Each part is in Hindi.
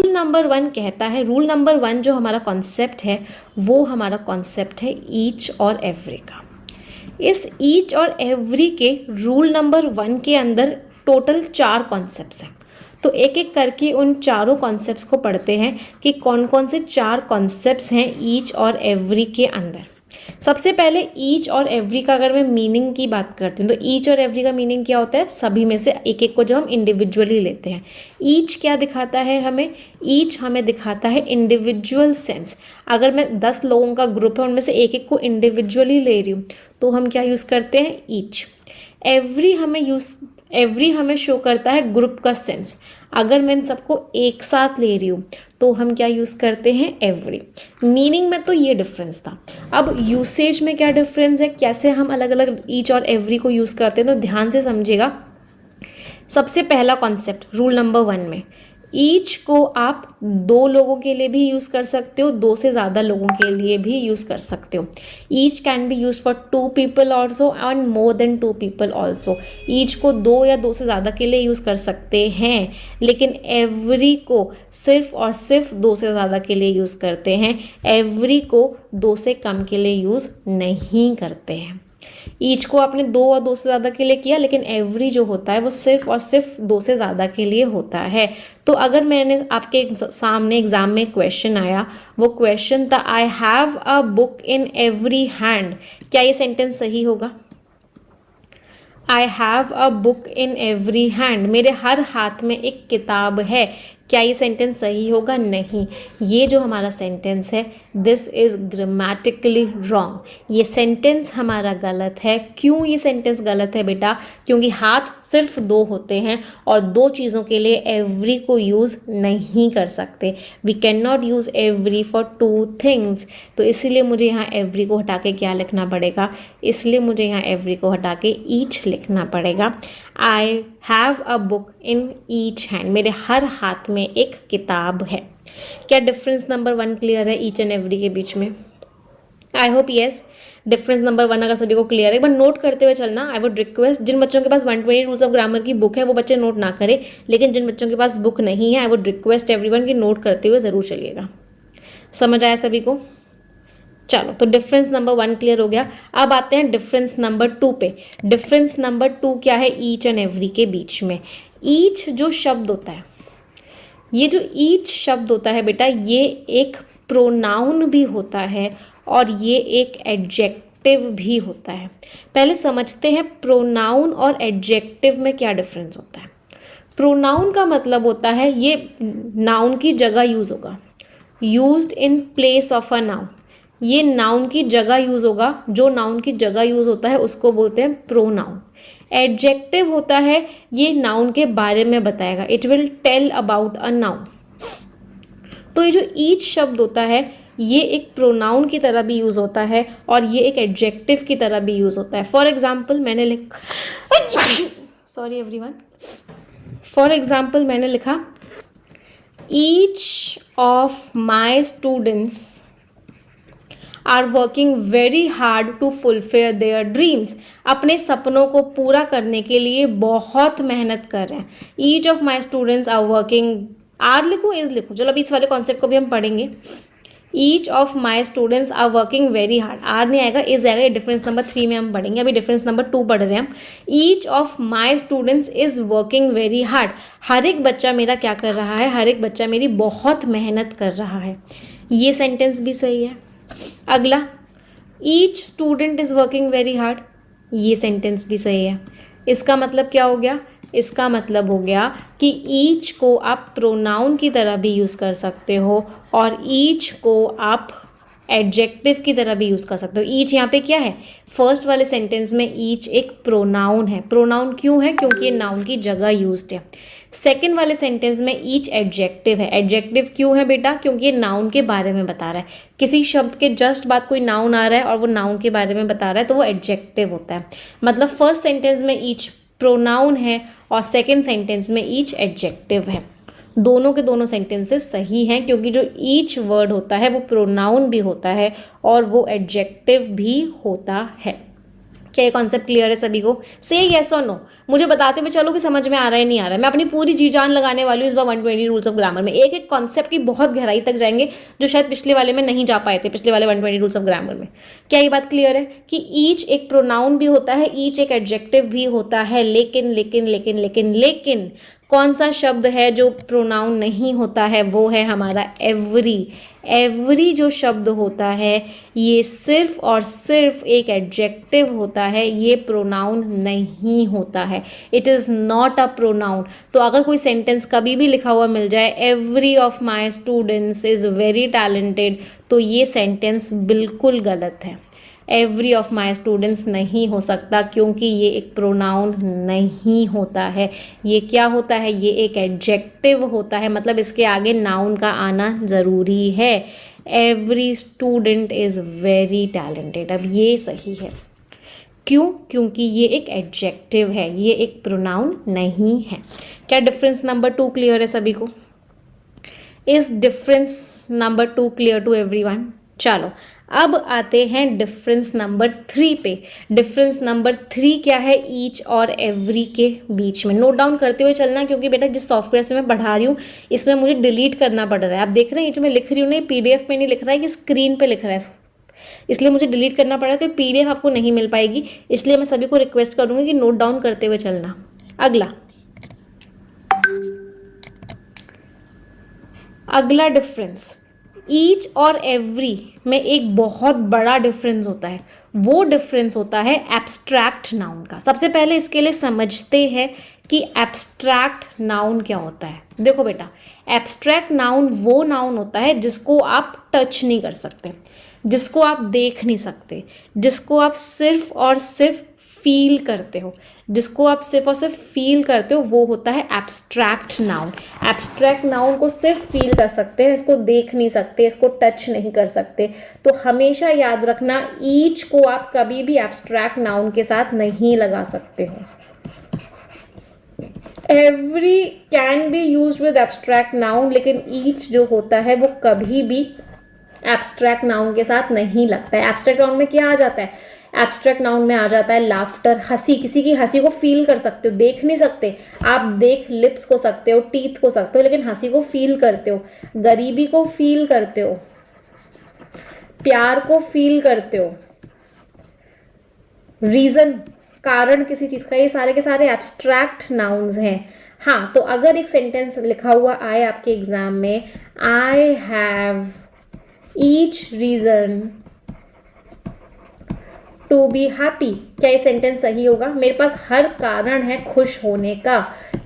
रूल नंबर 1 कहता है, रूल नंबर 1 जो हमारा कॉन्सेप्ट है वो हमारा कॉन्सेप्ट है ईच और एवरी का। इस ईच और एवरी के रूल नंबर 1 के अंदर टोटल 4 कॉन्सेप्ट्स हैं। तो एक एक करके उन चारों कॉन्सेप्ट्स को पढ़ते हैं कि कौन कौन से 4 कॉन्सेप्ट्स हैं ईच और एवरी के अंदर। सबसे पहले ईच और एवरी का अगर मैं मीनिंग की बात करती हूँ तो ईच और एवरी का मीनिंग क्या होता है, सभी में से एक एक को जब हम इंडिविजुअली लेते हैं। ईच क्या दिखाता है हमें, ईच हमें दिखाता है इंडिविजुअल सेंस। अगर मैं 10 लोगों का ग्रुप है उनमें से एक एक को इंडिविजुअली ले रही हूँ तो हम क्या यूज़ करते हैं, ईच। एवरी हमें शो करता है ग्रुप का सेंस। अगर मैं इन सबको एक साथ ले रही हूँ तो हम क्या यूज़ करते हैं, एवरी। मीनिंग में तो ये डिफरेंस था। अब यूसेज में क्या डिफरेंस है, कैसे हम अलग अलग ईच और एवरी को यूज़ करते हैं, तो ध्यान से समझिएगा। सबसे पहला कॉन्सेप्ट रूल नंबर 1 में, ईच को आप 2 लोगों के लिए भी यूज़ कर सकते हो, 2 से ज़्यादा लोगों के लिए भी यूज़ कर सकते हो। Each can be use for 2 people also and more than 2 people also. Each को 2 या 2 से ज़्यादा के लिए यूज़ कर सकते हैं, लेकिन एवरी को सिर्फ और सिर्फ 2 से ज़्यादा के लिए यूज़ करते हैं। एवरी को 2 से कम के लिए यूज़ नहीं करते हैं। ईच को आपने 2 और 2 से ज़्यादा के लिए किया, लेकिन एवरी जो होता है वो सिर्फ और सिर्फ 2 से ज़्यादा के लिए होता है। तो अगर मैंने आपके सामने एग्जाम में क्वेश्चन आया, वो क्वेश्चन था I have a book in every hand, क्या ये सेंटेंस सही होगा? I have a book in every hand, मेरे हर हाथ में एक किताब है, क्या ये सेंटेंस सही होगा? नहीं। ये जो हमारा सेंटेंस है दिस इज़ ग्रामेटिकली रॉन्ग, ये सेंटेंस हमारा गलत है। क्यों ये सेंटेंस गलत है बेटा? क्योंकि हाथ सिर्फ 2 होते हैं और 2 चीज़ों के लिए एवरी को यूज़ नहीं कर सकते। We can not use every for 2 things. तो इसलिए मुझे यहाँ एवरी को हटा के क्या लिखना पड़ेगा, इसलिए मुझे यहाँ एवरी को हटा के ईच लिखना पड़ेगा। I have a book in each hand, मेरे हर हाथ में एक किताब है। क्या डिफरेंस नंबर 1 क्लियर है ईच एंड एवरी के बीच में? I hope yes. Difference number 1 अगर सभी को क्लियर है, एक बार नोट करते हुए चलना। आई वुड रिक्वेस्ट, जिन बच्चों के पास 120 रूल्स ऑफ ग्रामर की बुक है वो बच्चे नोट ना करें, लेकिन जिन बच्चों के पास बुक नहीं है आई वुड रिक्वेस्ट एवरीवन की नोट करते हुए ज़रूर चलिएगा। समझ आया सभी को? चलो, तो डिफरेंस नंबर 1 क्लियर हो गया। अब आते हैं डिफरेंस नंबर 2 पे। डिफरेंस नंबर 2 क्या है ईच एंड एवरी के बीच में? ईच जो शब्द होता है, ये जो ईच शब्द होता है बेटा, ये एक प्रोनाउन भी होता है और ये एक एडजेक्टिव भी होता है। पहले समझते हैं प्रोनाउन और एडजेक्टिव में क्या डिफरेंस होता है। प्रोनाउन का मतलब होता है ये नाउन की जगह यूज़ होगा, used in place of a noun. ये नाउन की जगह यूज़ होगा, जो नाउन की जगह यूज़ होता है उसको बोलते हैं प्रोनाउन। एडजेक्टिव होता है ये नाउन के बारे में बताएगा, it will tell about a noun. तो ये जो ईच शब्द होता है ये एक प्रोनाउन की तरह भी यूज़ होता है और ये एक एडजेक्टिव की तरह भी यूज़ होता है। फॉर एग्जाम्पल मैंने सॉरी एवरीवन, फॉर एग्जाम्पल मैंने लिखा each of my students are working very hard to fulfil their dreams. अपने सपनों को पूरा करने के लिए बहुत मेहनत कर रहे हैं। Each of my students are working, are लिखूँ इज लिखूँ, चलो अभी इस वाले कॉन्सेप्ट को भी हम पढ़ेंगे। Each of my students are working very hard, are नहीं आएगा इज आएगा, ये डिफरेंस नंबर 3 में हम पढ़ेंगे, अभी डिफरेंस नंबर 2 पढ़ रहे हैं हम। Each of my students is working very hard, हर एक बच्चा मेरा क्या कर रहा है, हर एक बच्चा मेरी बहुत मेहनत कर रहा है। ये सेंटेंस भी सही है। अगला, each student is working very hard, ये सेंटेंस भी सही है। इसका मतलब क्या हो गया? इसका मतलब हो गया कि ईच को आप प्रोनाउन की तरह भी यूज़ कर सकते हो और ईच को आप एडजेक्टिव की तरह भी यूज़ कर सकते हो। ईच यहाँ पे क्या है? फर्स्ट वाले सेंटेंस में ईच एक प्रोनाउन है। प्रोनाउन क्यों है? क्योंकि ये नाउन की जगह यूज्ड है। सेकेंड वाले सेंटेंस में ईच एडजेक्टिव है। एडजेक्टिव क्यों है बेटा? क्योंकि ये नाउन के बारे में बता रहा है। किसी शब्द के जस्ट बाद कोई नाउन आ रहा है और वो नाउन के बारे में बता रहा है तो वो एडजेक्टिव होता है। मतलब फर्स्ट सेंटेंस में ईच प्रोनाउन है और सेकेंड सेंटेंस में ईच एडजेक्टिव है। दोनों के दोनों सेंटेंसेस सही हैं क्योंकि जो ईच वर्ड होता है वो प्रोनाउन भी होता है और वो एडजेक्टिव भी होता है। क्या ये कॉन्सेप्ट क्लियर है सभी को? से येस और नो, मुझे बताते हुए चलो कि समझ में आ रहा है नहीं आ रहा है। मैं अपनी पूरी जी जान लगाने वाली हूँ इस बार 120 रूल्स ऑफ ग्रामर में। एक एक कॉन्सेप्ट की बहुत गहराई तक जाएंगे जो शायद पिछले वाले में नहीं जा पाए थे, पिछले वाले 120 रूल्स ऑफ ग्रामर में। क्या ये बात क्लियर है कि ईच एक प्रोनाउन भी होता है, ईच एक एडजेक्टिव भी होता है, लेकिन लेकिन लेकिन लेकिन लेकिन कौन सा शब्द है जो प्रोनाउन नहीं होता है? वो है हमारा एवरी। एवरी जो शब्द होता है ये सिर्फ और सिर्फ एक एडजेक्टिव होता है, ये प्रोनाउन नहीं होता है। It is not a pronoun. तो अगर कोई सेंटेंस कभी भी लिखा हुआ मिल जाए every of my students is very talented, तो ये सेंटेंस बिल्कुल गलत है। एवरी ऑफ माई स्टूडेंट्स नहीं हो सकता क्योंकि ये एक प्रोनाउन नहीं होता है। ये क्या होता है? ये एक एडजेक्टिव होता है, मतलब इसके आगे नाउन का आना ज़रूरी है। Every student is very talented, अब ये सही है। क्यों? क्योंकि ये एक एडजेक्टिव है, ये एक प्रोनाउन नहीं है। क्या डिफरेंस नंबर 2 क्लियर है सभी को? Is difference number 2 clear to everyone? चलो अब आते हैं डिफरेंस नंबर 3 पे। डिफरेंस नंबर 3 क्या है ईच और एवरी के बीच में? नोट डाउन करते हुए चलना, क्योंकि बेटा जिस सॉफ्टवेयर से मैं पढ़ा रही हूँ इसमें मुझे डिलीट करना पड़ रहा है। आप देख रहे हैं ये जो मैं लिख रही हूँ ना, PDF पे नहीं लिख रहा है, ये स्क्रीन पे लिख रहा है, इसलिए मुझे डिलीट करना पड़ रहा है। तो PDF आपको नहीं मिल पाएगी, इसलिए मैं सभी को रिक्वेस्ट करूँगी कि नोट डाउन करते हुए चलना। अगला डिफरेंस, ईच और एवरी में एक बहुत बड़ा डिफरेंस होता है। वो डिफरेंस होता है एब्स्ट्रैक्ट नाउन का। सबसे पहले इसके लिए समझते हैं कि एब्स्ट्रैक्ट नाउन क्या होता है। देखो बेटा, एब्स्ट्रैक्ट नाउन वो नाउन होता है जिसको आप टच नहीं कर सकते, जिसको आप देख नहीं सकते, जिसको आप सिर्फ और सिर्फ फील करते हो, जिसको आप सिर्फ और सिर्फ फील करते हो, वो होता है एब्स्ट्रैक्ट नाउन। एब्स्ट्रैक्ट नाउन को सिर्फ फील कर सकते हैं, इसको देख नहीं सकते, इसको टच नहीं कर सकते। तो हमेशा याद रखना, ईच को आप कभी भी एब्स्ट्रैक्ट नाउन के साथ नहीं लगा सकते हो। Every can be use with abstract noun, लेकिन ईच जो होता है वो कभी भी एब्स्ट्रैक्ट नाउन के साथ नहीं लगता है। एब्स्ट्रैक्ट नाउन में क्या आ जाता है? एब्स्ट्रैक्ट नाउन में आ जाता है लाफ्टर, हंसी। किसी की हंसी को फील कर सकते हो, देख नहीं सकते आप, देख लिप्स को सकते हो, टीथ को सकते हो, लेकिन हंसी को फील करते हो। गरीबी को फील करते हो, प्यार को फील करते हो, रीजन, कारण किसी चीज का, ये सारे के सारे एब्स्ट्रैक्ट नाउन्स हैं। हाँ, तो अगर एक सेंटेंस लिखा हुआ आए आपके एग्जाम में, I have each reason to be happy, क्या ये सेंटेंस सही होगा? मेरे पास हर कारण है खुश होने का,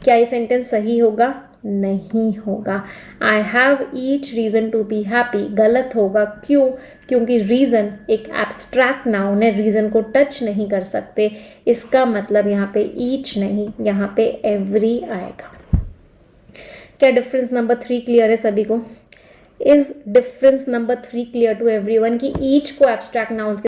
क्या ये सेंटेंस सही होगा? नहीं होगा। I have each reason to be happy गलत होगा। क्यों? क्योंकि रीजन एक एब्स्ट्रैक्ट नाउन है, रीजन को टच नहीं कर सकते। इसका मतलब यहाँ पे ईच नहीं, यहाँ पे एवरी आएगा। क्या डिफरेंस नंबर 3 क्लियर है सभी को? Is difference number 3 clear to everyone कि ईच को एब्स्ट्रैक्ट नाउन्स